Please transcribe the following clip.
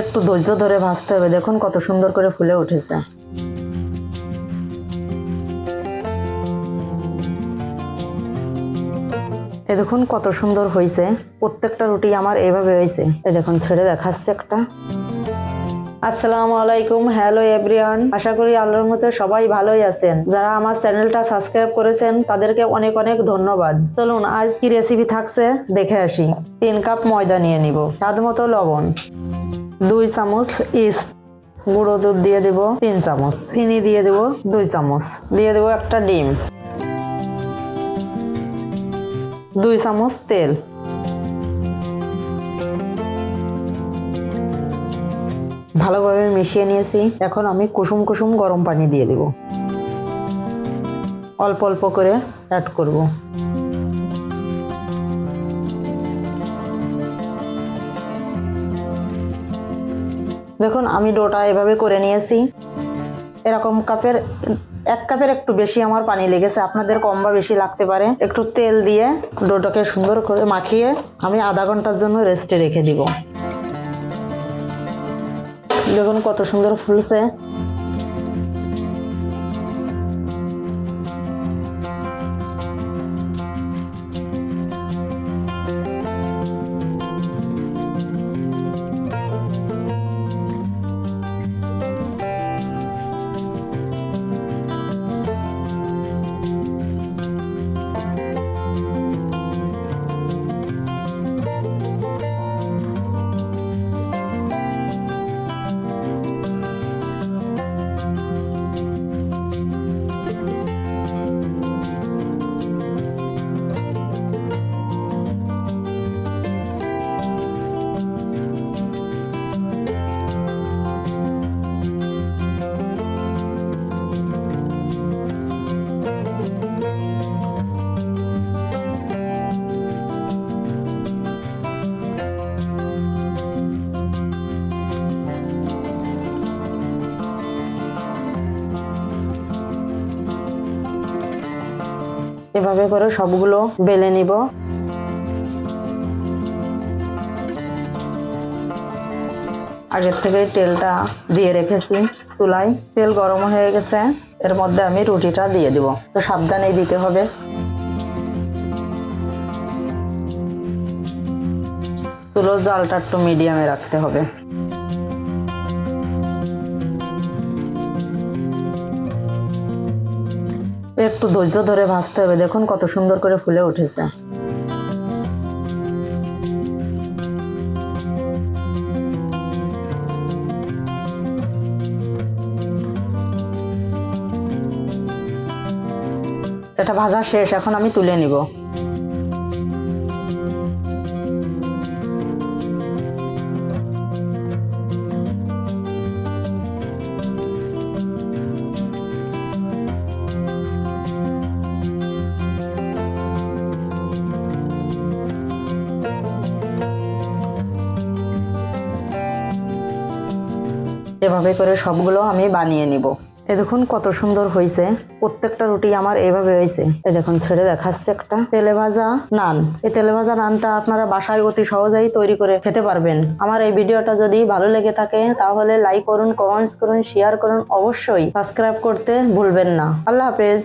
একটু ধৈর্য ধরে ভাজতে হবে। দেখুন কত সুন্দর করে ফুলে উঠেছে। এই দেখুন কত সুন্দর হয়েছে। প্রত্যেকটা রুটি আমার এইভাবে হয়েছে। এই দেখুন ছেড়ে দেখাচ্ছে একটা। আসসালামু আলাইকুম, হ্যালো এভরিওয়ান। আশা করি আল্লাহর মতে সবাই ভালোই আছেন। যারা আমার চ্যানেলটা সাবস্ক্রাইব করেছেন তাদেরকে অনেক অনেক ধন্যবাদ। চলুন আজ কি রেসিপি থাকছে দেখে আসি। 3 কাপ ময়দা নিয়ে নিব, স্বাদ মতো লবণ, 2 চামচ ইস্ট, গুঁড়ো দুধ দিয়ে দেব 3 চামচ, চিনি দিয়ে দেব 2 চামচ, দিয়ে দেব একটা ডিম, 2 চামচ তেল। ভালোভাবে মিশিয়ে নিয়েছি। এখন আমি কুসুম কুসুম গরম পানি দিয়ে দেব, অল্প অল্প করে অ্যাড করব। দেখুন আমি ডোটা এভাবে করে নিয়েছি। এরকম কাপের 1 কাপের একটু বেশি আমার পানি লেগেছে, আপনাদের কম বা বেশি লাগতে পারে। একটু তেল দিয়ে ডোটাকে সুন্দর করে মাখিয়ে আমি আধা ঘন্টার জন্য রেস্টে রেখে দিব। দেখুন কত সুন্দর ফুলছে। এভাবে করে সবগুলো বেলে নিব। আগের থেকে তেলটা দিয়ে রেখেছি চুলায়, তেল গরম হয়ে গেছে। এর মধ্যে আমি রুটিটা দিয়ে দিব, তো সাবধানেই দিতে হবে। চুলোর জালটা একটু মিডিয়ামে রাখতে হবে। একটু ধৈর্য ধরে ভাজতে হবে। দেখুন কত সুন্দর করে ফুলে উঠেছে। এটা ভাজা শেষ, এখন আমি তুলে নিব। এভাবে করে সবগুলো আমি বানিয়ে নিব। এই দেখুন কত সুন্দর হয়েছে। প্রত্যেকটা রুটি আমার এইভাবে হয়েছে। এই দেখুন ছেড়ে দেখাচ্ছে একটা। তেলে ভাজা নান। এই তেলে ভাজা নানটা আপনারা বাসায় অতি সহজেই তৈরি করে খেতে পারবেন। আমার এই ভিডিওটা যদি ভালো লেগে থাকে তাহলে লাইক করুন, কমেন্টস করুন, শেয়ার করুন, অবশ্যই সাবস্ক্রাইব করতে ভুলবেন না। আল্লাহ হাফেজ।